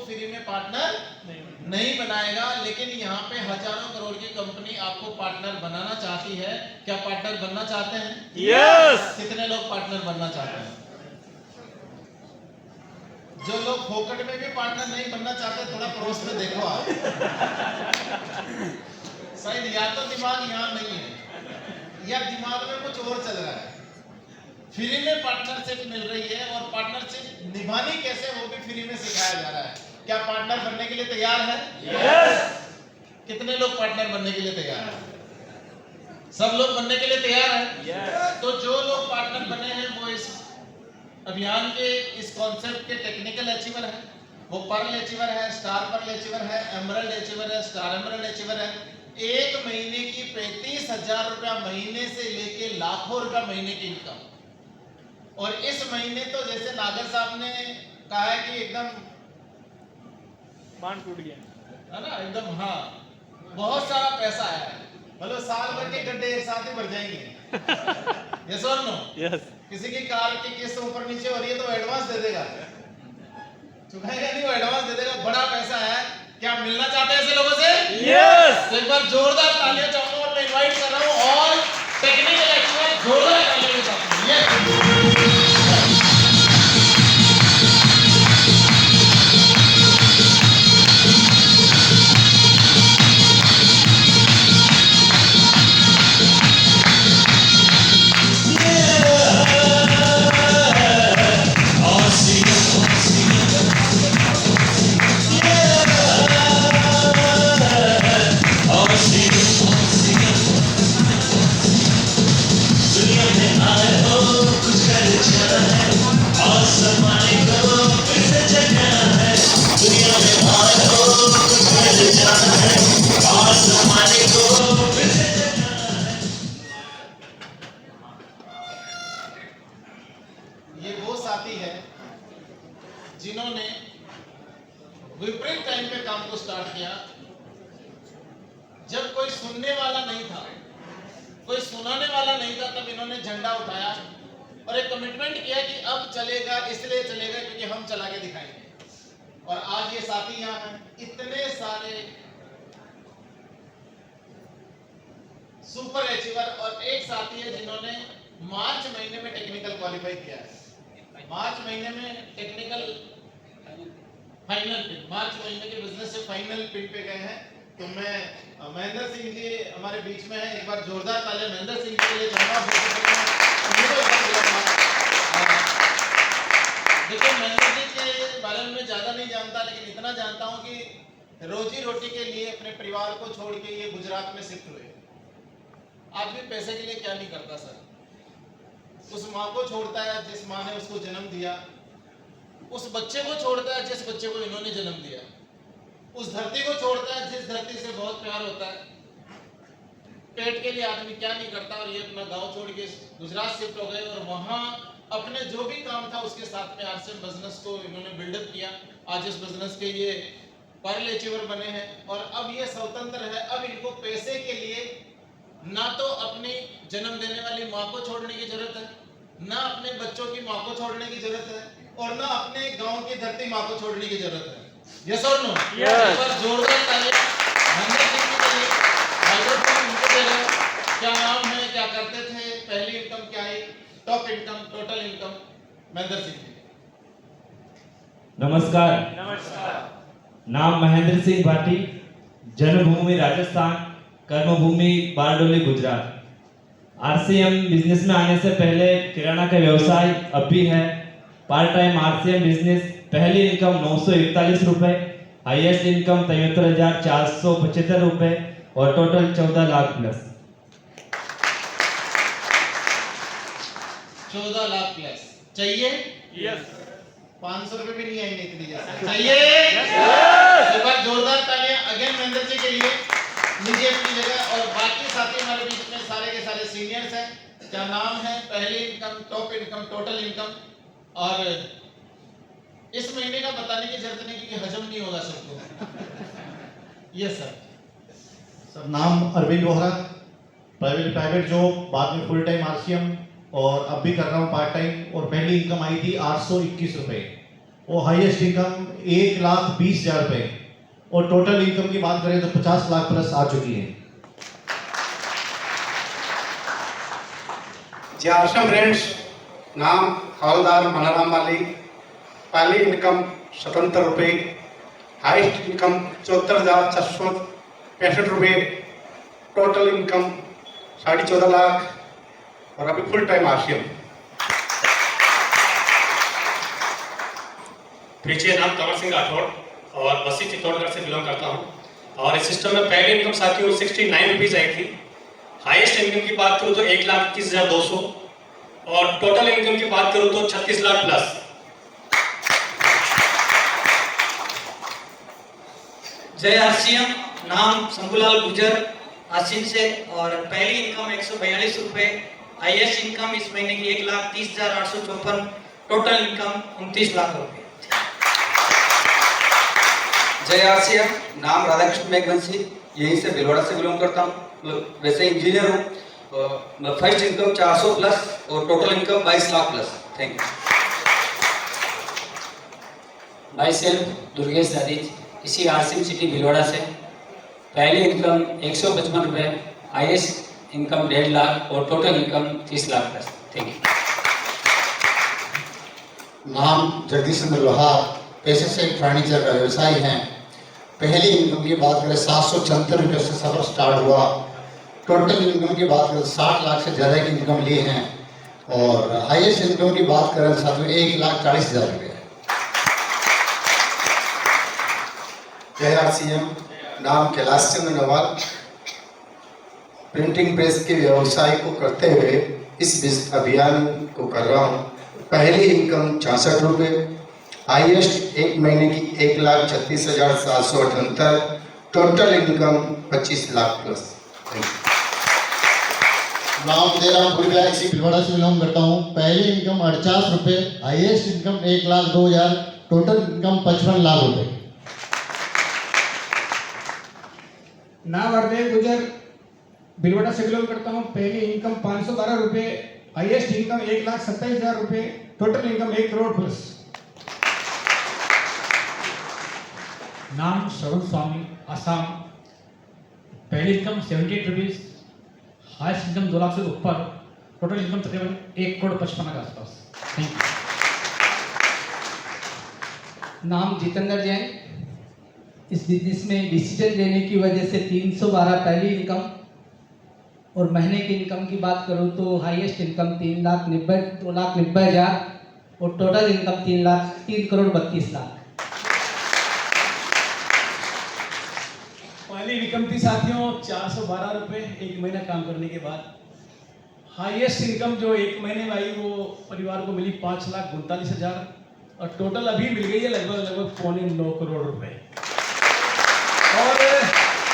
Free में partner नहीं बनाएगा। लेकिन यहाँ पे हजारों करोड़ की कंपनी आपको पार्टनर बनाना चाहती है। क्या पार्टनर बनना चाहते हैं? यस। कितने लोग पार्टनर बनना चाहते हैं? जो लोग फोकट में भी पार्टनर नहीं बनना चाहते, थोड़ा पड़ोस में देखो आप। शायद या तो दिमाग यहाँ नहीं है या दिमाग में कुछ और चल रहा है। फ्री में पार्टनरशिप मिल रही है और पार्टनरशिप निभानी कैसे वो भी फ्री में सिखाया जा रहा है। क्या पार्टनर बनने के लिए तैयार है? यस। कितने लोग पार्टनर बनने के लिए तैयार हैं? सब लोग बनने के लिए तैयार हैं? यस। तो जो लोग पार्टनर बने हैं वो इस अभियान के इस कॉन्सेप्ट के टेक्निकल अचीवर है। वो पर्ल अचीवर है, स्टार पर्ल अचीवर है, एमरल्ड अचीवर है, स्टार एमरल्ड अचीवर है। एक महीने की 35,000 रुपया महीने से लेके लाखों रुपया महीने की इनकम। और इस महीने तो जैसे नागर साहब ने कहा है कि एकदम बांध टूट गया है ना, एकदम। हाँ, बहुत सारा पैसा आया है, मतलब साल भर के गड्ढे एक साथ ही भर जाएंगे। यस और नो? यस। किसी की कार की किस्त ऊपर नीचे हो रही है तो एडवांस दे देगा, चुकाएगा नहीं, वो एडवांस दे देगा। बड़ा पैसा है। क्या मिलना चाहते हैं ऐसे लोगों से? यस। तो एक बार जोरदार तालियां चाहूंगा और मैं इनवाइट कर रहा हूँ ऑल टेक्निकल एक्सपर्ट, जोरदार तालियां चाहता हूँ। ये वो साथी है जिन्होंने विपरीत टाइम पे काम को स्टार्ट किया, जब कोई सुनने वाला नहीं था, कोई सुनाने वाला नहीं था, तब इन्होंने झंडा उठाया और एक कमिटमेंट किया कि अब चलेगा, इसलिए चलेगा क्योंकि हम चला के दिखाएंगे। और आज ये साथी यहाँ हैं, इतने सारे सुपर अचीवर। और एक साथी है जिन्होंने मार्च महीने में टेक्निकल क्वालिफाई किया है। मार्च महीने में टेक्निकल फाइनल पिन, मार्च महीने के बिजनेस से फाइनल पिन पे गए हैं। तो मैं महेंद्र सिंह जी हमारे बीच में है, एक बार जोरदार तालियां महेंद्र सिंह जी के लिए चाहूंगा। देखिए, महेंद्र जी के बारे में मैं ज्यादा नहीं जानता, लेकिन इतना जानता हूं कि रोजी रोटी के लिए अपने परिवार को छोड़ के ये गुजरात में शिफ्ट हुए। आदमी पैसे के लिए क्या नहीं करता सर। उस माँ को छोड़ता है जिस माँ ने उसको जन्म दिया, उस बच्चे को छोड़ता है जिस बच्चे को इन्होंने जन्म दिया, उस धरती को छोड़ता है जिस धरती से बहुत प्यार होता है। पेट के लिए आदमी क्या नहीं करता। और ये अपना गांव छोड़ के गुजरात शिफ्ट हो गए और वहां अपने जो भी काम था उसके साथ में आरसीएम बिजनेस को इन्होंने बिल्डअप किया। आज इस बिजनेस के ये पर्ल अचीवर बने हैं और अब ये स्वतंत्र है। अब इनको पैसे के लिए ना तो अपनी जन्म देने वाली माँ को छोड़ने की जरूरत है, ना अपने बच्चों की माँ को छोड़ने की जरूरत है, और ना अपने गांव की धरती माँ को छोड़ने की जरूरत है। यस और नो? यस। जोरदार तालियां महेंद्र सिंह जी के लिए। माइक्रोफोन उनको दे रहे हैं। क्या नाम है, क्या करते थे, पहली इनकम क्या है, top income, total income, Mahendra Singh ji. नमस्कार। नमस्कार। नाम महेंद्र सिंह भाटी, जन्मभूमि राजस्थान, कर्मभूमि बारडोली गुजरात। आरसीएम बिजनेस में आने से पहले किराना का व्यवसाय अब भी है। पार्ट टाइम आरसीएम बिजनेस, पहली इनकम 941 रुपए, हाईएस्ट इनकम 73,475 रुपए और total 14 lakh plus. 14 lakh plus चाहिए? यस। 500 रुपए भी नहीं आएंगे इतनी जैसे चाहिए। एक बार जोरदार तालियां अगेन महेंद्र जी के लिए। लीजिए अपनी जगह। और बाकी साथी हमारे बीच में सारे के सारे सीनियर्स हैं। क्या नाम है, पहली income, top income, total income. और इस महीने का बताने की जरूरत नहीं क्योंकि हजम नहीं होगा सबको। Yes sir. सर नाम अरविंद वोहरा, प्राइवेट जॉब, बाद में फुल टाइम आरसीएम और अब भी कर रहा हूँ पार्ट टाइम। और पहली इनकम आई थी 821 रुपए। वो हाईएस्ट इनकम 1,20,000 रुपये, और टोटल इनकम की बात करें तो 50 लाख प्लस आ चुकी है। जी आश्रम फ्रेंड्स, नाम हवलदार मनाराम वाली, पहली इनकम 77 रुपये, हाइस्ट इनकम 74,465 रुपये, टोटल इनकम 14.5 लाख, और अभी फुल टाइम आरसीएम। परिचय, नाम कमर सिंह राठौड़ और बस्ती चित्तौड़गढ़ से बिलोंग करता हूँ। और इस सिस्टम में पहली इनकम साथियों 69 रुपीज़ आई थी। हाईएस्ट इनकम की बात करूँ तो 1,30,200, और टोटल इनकम की बात करूँ तो 36 लाख प्लस। जय आरसीएम, नाम शंभूलाल गुजर, आसिन से, और पहली इनकम 142 रुपये, हाईएस्ट इनकम इस महीने की 1,30,854, टोटल इनकम 29 लाख रुपये। जय आरसीएम, नाम राधाकृष्ण मेघवंशी, यहीं से भिलवाड़ा से बिलोंग करता हूँ। वैसे इंजीनियर हूँ। फर्स्ट इनकम 400 प्लस और total income 22 lakh plus. Thank you. Myself Dadij दादीज, इसी आरसीएम सिटी भिलवाड़ा से। पहली इनकम 155 रुपये, हाईएस्ट इनकम 1.5 लाख और total income 30 lakh plus. Thank you. नाम जगदीश चंद्र लोहार, पेशे से फर्नीचर का व्यवसायी हैं। पहली इनकम की बात करें 776 रुपये से सफर स्टार्ट हुआ। टोटल इनकम की बात करें 60 लाख से ज़्यादा की इनकम लिए हैं, और हाईएस्ट इनकम की बात करें साथ में 1,40,000 रुपये। जय आरसीएम, नाम कैलाश चंद्र नवाल, प्रिंटिंग प्रेस के व्यवसाय को करते हुए इस अभियान को कर रहा हूँ। पहली इनकम 66 रुपये, हाईएस्ट एक महीने की 1,36,778, टोटल इनकम 25 लाख प्लस। नाम जयराम पुरिया, इसी भिलवाड़ा से बिलोंग करता हूँ। पहली इनकम 48 रुपये, highest income 1,02,000, total income 55 lakh रुपये। नाम हरदेव गुजर, भिलवाड़ा से बिलोंग करता हूँ। पहली इनकम 512 रुपये, हाईएस्ट इनकम 1,27,000 रुपये, टोटल इनकम 1 करोड़ प्लस। नाम श्रवण स्वामी, आसाम। पहली income 78 rupees, highest income 2 lakh से ऊपर, टोटल इनकम तकरीबन 1,55 के आसपास। Thank you. नाम जितेंद्र जैन, इस बिजनेस में डिसीजन लेने की वजह से 312 पहली इनकम, और महीने की इनकम की बात करूँ तो हाईएस्ट इनकम 2,90,000 और टोटल इनकम 3,32,00,000। पहली इनकम थी साथियों 412 रुपये एक महीना काम करने के बाद। हाईएस्ट इनकम जो एक महीने में आई वो परिवार को मिली 5,42,000, और टोटल अभी मिल गई है लगभग 9.25 करोड़ रुपए। और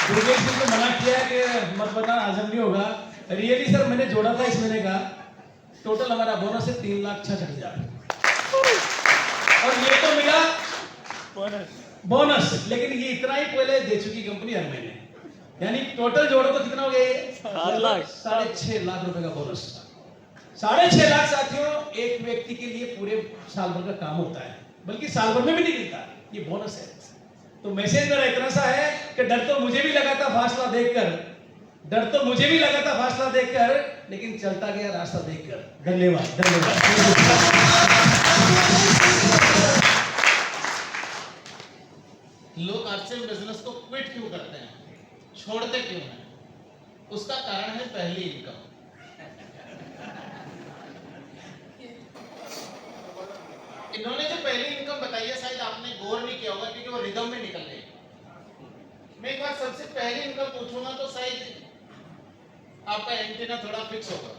दुर्गेश जी को मना किया है कि मत बताना, हजम नहीं होगा। रियली सर मैंने जोड़ा था इस महीने का, टोटल हमारा बोनस है 3,66,000, और ये तो मिला बोनस, लेकिन ये इतना ही पहले दे चुकी कंपनी हर महीने, यानी टोटल जोड़ो तो कितना हो गया? 6.5 लाख रुपए का बोनस। 6.5 लाख साथियों एक व्यक्ति के लिए पूरे साल भर का काम होता है, बल्कि साल भर में भी नहीं मिलता, ये बोनस है। तो मैसेज मेरा इतना सा है कि डर तो मुझे भी लगा था फासला देखकर, लेकिन चलता गया रास्ता देखकर। धन्यवाद। लोग आरसीएम बिजनेस को क्विट क्यों करते हैं, छोड़ते क्यों हैं? उसका कारण है पहली इनकम। इन्होंने जो पहली इनकम बताई है शायद आपने गौर नहीं किया होगा, क्योंकि वो रिदम में निकल गई। मैं एक बार सबसे पहली इनकम पूछूंगा तो शायद आपका एंटीना थोड़ा फिक्स होगा।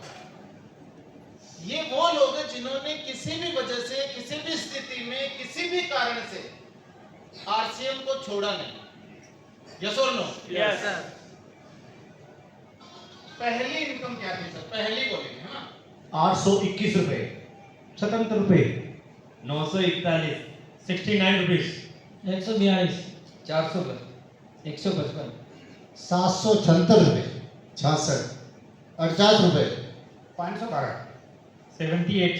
ये वो लोग हैं जिन्होंने किसी भी वजह से, किसी भी स्थिति में, किसी भी कारण से आरसीएम को छोड़ा नहीं। यस और नो? Yes sir. पहली इनकम क्या थी सर? पहली बोलेंगे, हाँ। 821 रुपये, 77 रुपये, 941, 69 रुपीज़, 142, 400, 155, 776 रुपये, 66, 48 रुपये, 512, 78,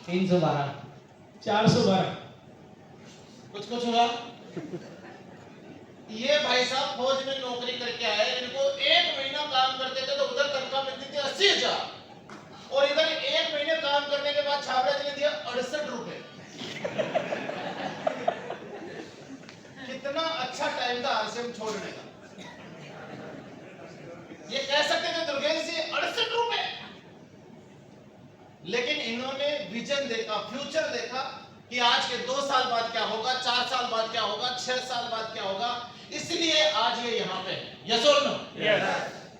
312, 412, कुछ हुआ? ये भाई साहब फौज में नौकरी करके आए, इनको 1 महीना काम करते थे तो उधर तनख्वाह मिलती थी 80,000 और इधर 1 महीने काम करने के बाद छाबड़ा जी ने दिया 68 रुपए। कितना अच्छा टाइम था आरसीएम छोड़ने का। ये कह सकते थे दुर्गेश जी 68 रुपए, लेकिन इन्होंने विजन देखा, फ्यूचर देखा कि आज के 2 साल बाद क्या होगा, 4 साल बाद क्या होगा, 6 साल बाद क्या होगा, इसलिए आज ये यहाँ पे। यस और नो? यस।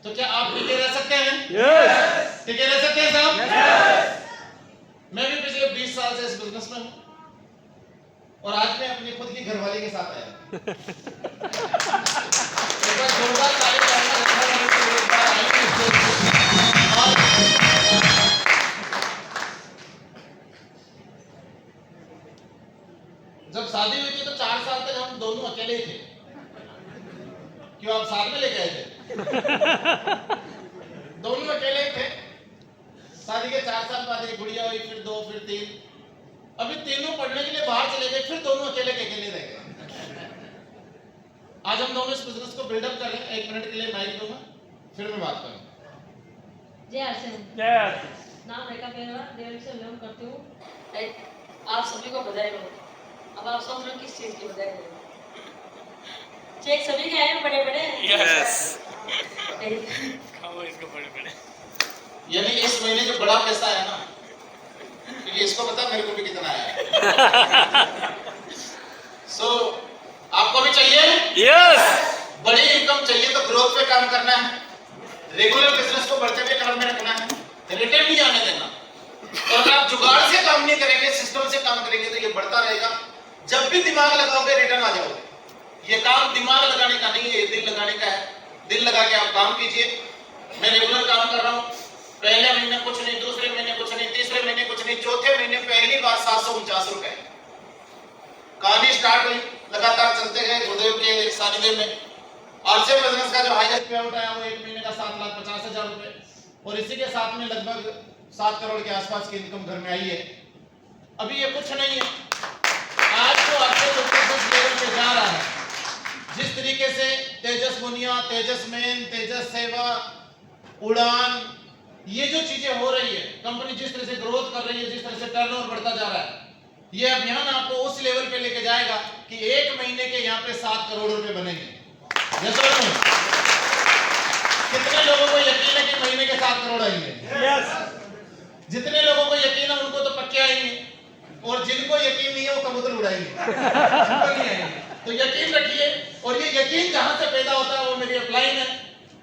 तो क्या आप टिके रह सकते हैं? यस। टिके रह सकते हैं साहब? यस। मैं भी पिछले 20 साल से इस बिजनेस में हूं और आज मैं अपनी खुद की घरवाली के साथ आया। एक बार जोरदार ताली जब शादी हुई थी तो 4 साल तक हम दोनों अकेले ही थे। क्यों, आप साथ में लेके आए थे? दोनों अकेले ही थे। शादी के 4 साल बाद एक गुड़िया हुई, फिर 2, फिर 3। अभी तीनों पढ़ने के लिए बाहर चले गए, फिर दोनों अकेले के अकेले रह गए। आज हम दोनों इस बिजनेस को बिल्डअप कर रहे हैं। 1 मिनट के लिए माइक दूंगा, फिर मैं बात करूंगा। जय आरसीएम। नाम रेखा पेरवा, देवरी से बिलोंग करती हूँ। आप सभी को बधाई हो। अब आप सोच रहे हो किस चीज की बधाई हो? चेक सभी के आए हैं बड़े बड़े। यस। यानी इस महीने जो बड़ा पैसा है ना, क्योंकि इसको पता मेरे को भी कितना आया। सो आपको भी चाहिए? यस। बड़ी इनकम चाहिए तो ग्रोथ पे काम करना है, रेगुलर बिजनेस को बढ़ते हुए काम में रखना है, रिटर्न नहीं आने देना। और अगर आप जुगाड़ से काम नहीं करेंगे, सिस्टम से काम करेंगे तो ये बढ़ता रहेगा। जब भी दिमाग लगाओगे रिटर्न आ जाओगे। ये काम दिमाग लगाने का नहीं है, ये दिल लगाने का है। दिल लगा के आप काम कीजिए। मैं रेगुलर काम कर रहा हूँ। पहले महीने कुछ नहीं, दूसरे महीने कुछ नहीं, तीसरे महीने कुछ नहीं, चौथे महीने पहली बार 749 रुपए। कहानी स्टार्ट हुई, लगातार चलते गए गुरुदेव के सानिध्य में। आरसीएम बिजनेस का जो हाईएस्ट पे आउट आया वो 1 महीने का 7,50,000 रुपए और इसी के साथ में लगभग 7 करोड़ के आसपास की इनकम घर में आई है। अभी ये कुछ नहीं है। आज जो आरसीएम बिजनेस लेवल पे जा रहा है, जिस तरीके से तेजस मुनिया, तेजस मेन, तेजस सेवा, उड़ान, ये जो चीजें हो रही है, कंपनी जिस तरह से ग्रोथ कर रही है, जिस तरह से टर्नओवर बढ़ता जा रहा है, ये अभियान आपको उस लेवल पे लेके जाएगा कि 1 महीने के यहाँ पे 7 करोड़ रुपए बनेंगे। कितने लोगों को यकीन है कि महीने के 7 करोड़ आएंगे? जितने लोगों को यकीन है उनको तो पक्के आएंगे, और जिनको यकीन नहीं है वो कबूतर उड़ाएंगे। नहीं आएंगे। तो यकीन रखिए, और ये यकीन जहां से पैदा होता है वो मेरी अपलाइन है।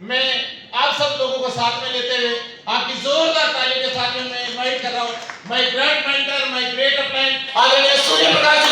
मैं आप सब लोगों को साथ में लेते हुए आपकी जोरदार ताली के साथ में मैं इनवाइट कर रहा हूं my grand mentor, my great upline, आदरणीय सूर्य प्रकाश